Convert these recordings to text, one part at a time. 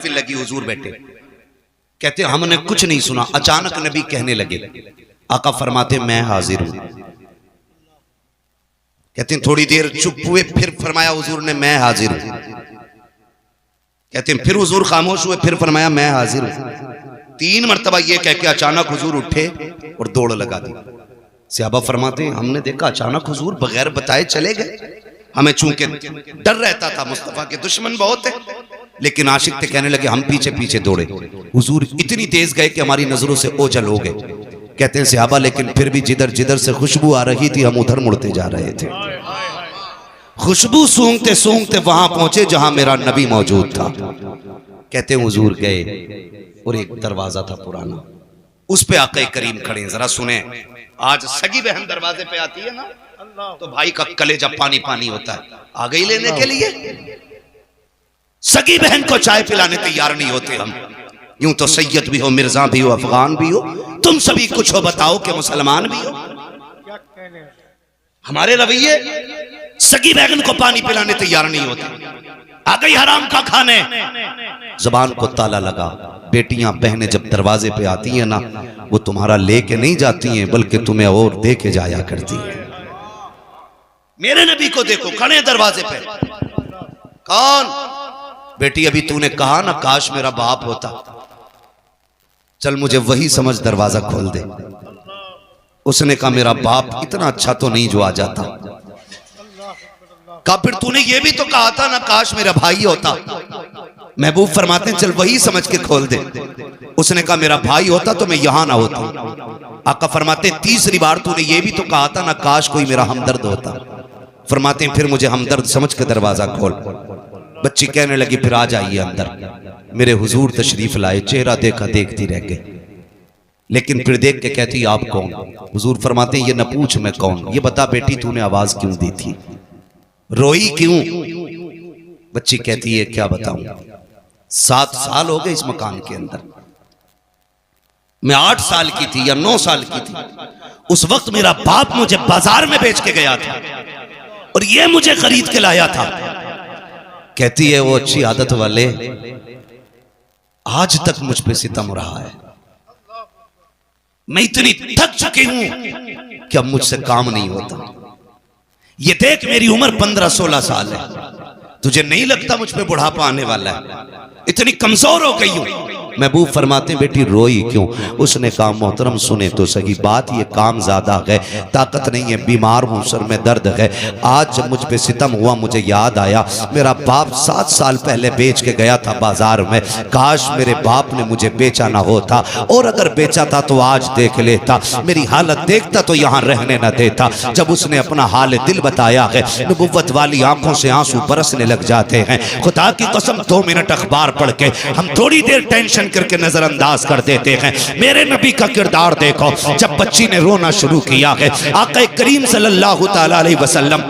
फिर लगी हुजूर बैठे, कहते हमने कुछ नहीं सुना। अचानक नबी कहने लगे, आका फरमाते मैं हाजिर हूं। कहते हैं थोड़ी देर चुप हुए, फिर फरमाया हुजूर ने मैं हाजिर हूं। कहते हैं फिर हुजूर खामोश हुए, फिर फरमाया मैं हाजिर हूं। 3 मरतबा ये कह के अचानक हुजूर उठे और दौड़ लगा दी। सहाबा फरमाते हैं हमने देखा अचानक हुजूर बगैर बताए चले गए। हमें चूंकि डर रहता था, मुस्तफा के दुश्मन बहुत है, लेकिन आशिक थे, कहने लगे हम पीछे पीछे दौड़े। हुजूर इतनी तेज गए कि हमारी नजरों से ओझल हो गए। कहते हैं सहाबा लेकिन फिर भी जिधर जिधर से खुशबू आ रही थी हम उधर मुड़ते जा रहे थे। खुशबू सूंघते सूंघते वहां पहुंचे जहां मेरा नबी मौजूद था। कहते हैं हुजूर गए और एक दरवाजा था पुराना, उस पे आके करीम खड़े। जरा सुने, आज सगी बहन दरवाजे पे आती है ना तो भाई का कलेजा पानी पानी होता है। आ गई लेने के लिए, सगी बहन को चाय पिलाने तैयार नहीं होते हम। यूं तो सैयद भी हो, मिर्जा भी हो, अफगान भी हो, तुम सभी कुछ हो बताओ कि मुसलमान भी हो। हमारे रवैये सगी बहन को पानी पिलाने तैयार नहीं होते। आ गई हराम का खाने, जबान को ताला लगा। बेटियां बहनें जब दरवाजे पे आती हैं ना, वो तुम्हारा लेके नहीं जाती हैं बल्कि तुम्हें और दे के जाया करती हैं। मेरे नबी को देखो खड़े दरवाजे पे। कौन? बेटी अभी तूने कहा ना काश मेरा बाप होता, चल मुझे वही समझ दरवाजा खोल दे। उसने कहा मेरा बाप इतना अच्छा तो नहीं जो आ जाता। कहा फिर तूने ये भी तो कहा था ना काश मेरा भाई होता। महबूब फरमाते हैं चल वही समझ के खोल दे। उसने कहा मेरा भाई होता तो मैं यहां ना होता। आका फरमाते तीसरी बार तूने ये भी तो कहा था ना काश कोई मेरा हमदर्द होता। फरमाते हैं फिर मुझे हमदर्द समझ के दरवाजा खोल। बच्ची कहने लगी फिर आ जाइए अंदर। मेरे हुजूर तशरीफ लाए, चेहरा देखा देखती रह गए, लेकिन फिर देख के कहती आप कौन? हुजूर फरमाते हैं ये न पूछ मैं कौन, ये बता बेटी तूने आवाज क्यों दी थी, रोई क्यों? बच्ची कहती है क्या बताऊं, 7 साल हो गए इस मकान के अंदर। मैं 8 साल की थी या 9 साल की थी, उस वक्त मेरा बाप मुझे बाजार में बेच के गया था और ये मुझे खरीद के लाया था। कहती है वो अच्छी आदत वाले आज तक मुझ पे सितम रहा है। मैं इतनी थक चुकी हूं कि अब मुझसे काम नहीं होता। ये देख मेरी उम्र 15-16 साल है, तुझे नहीं लगता मुझ पे बुढ़ापा आने वाला है? इतनी कमजोर हो गई हूं। महबूब फरमाते बेटी रोई क्यों? उसने कहा मोहतरम सुने तो सही बात, ये काम ज्यादा है, ताकत नहीं है, बीमार हूं, सर में दर्द है। आज जब मुझ पे सितम हुआ मुझे याद आया मेरा बाप 7 साल पहले बेच के गया था बाजार में। काश मेरे बाप ने मुझे बेचा ना होता, और अगर बेचा था तो आज देख लेता, मेरी हालत देखता तो यहाँ रहने न देता। जब उसने अपना हाल दिल बताया है, नबुव्वत वाली आंखों से आंसू बरसने लग जाते हैं। खुदा की कसम 2 मिनट अखबार पढ़ के हम थोड़ी देर टेंशन करके नजरअंदाज कर देते हैं। मेरे नबी का किरदार देखो, जब बच्ची ने रोना शुरू किया है, आका करीम सल्लल्लाहु तआला अलैहि वसल्लम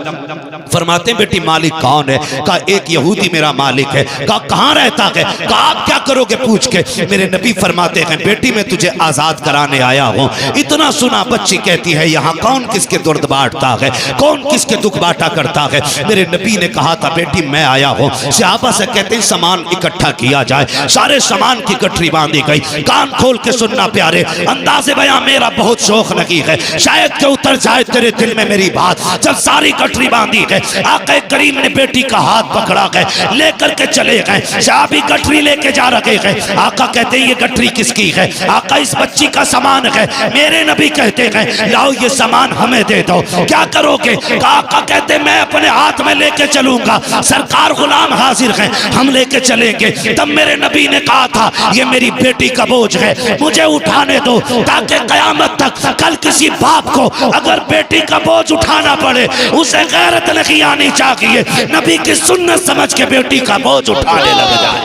फरमाते बेटी मालिक कौन है? कहा एक यहूदी मेरा मालिक है। कहा कहां रहता है? कहा आप क्या करोगे पूछ के? मेरे नबी फरमाते हैं बेटी मैं तुझे आजाद कराने आया हूं। इतना सुना बच्ची कहती है यहाँ कौन किसके दर्द बांटता है, कौन किसके दुख बांटा करता है? मेरे नबी ने कहा था बेटी मैं आया हूं। सहाबा से कहते हैं सामान इकट्ठा किया जाए। सारे सामान की गठरी बांधी गई। कान खोल के सुनना प्यारे, अंदाज़े बयां मेरा बहुत शौक लगी है, शायद के उतर जाए तेरे दिल में मेरी बात। जब सारी गठरी बांधी गई, आका करीम ने बेटी का हाथ पकड़ा गए, लेकर के चले गए। साहबी गठरी लेके जा रहे हैं। आका कहते हैं ये गठरी किसकी है? आका इस बच्ची का सामान है। मेरे नबी कहते हैं लाओ ये सामान हमें दे दो। क्या करोगे? आका कहते मैं अपने हाथ में लेके चलूंगा, सरकार गुलाम हाजिर है, हम लेके चलेंगे। तब मेरे नबी ने कहा था ये मेरी बेटी का बोझ है, मुझे उठाने दो, ताकि कयामत तक कल किसी बाप को अगर बेटी का बोझ उठाना पड़े उसे गैरत नहीं आनी चाहिए, नबी की सुन्नत समझ के बेटी का बोझ उठाने लग जाए।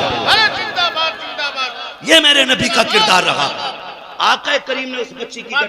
ये मेरे नबी का किरदार रहा। आका करीम ने उस बच्ची की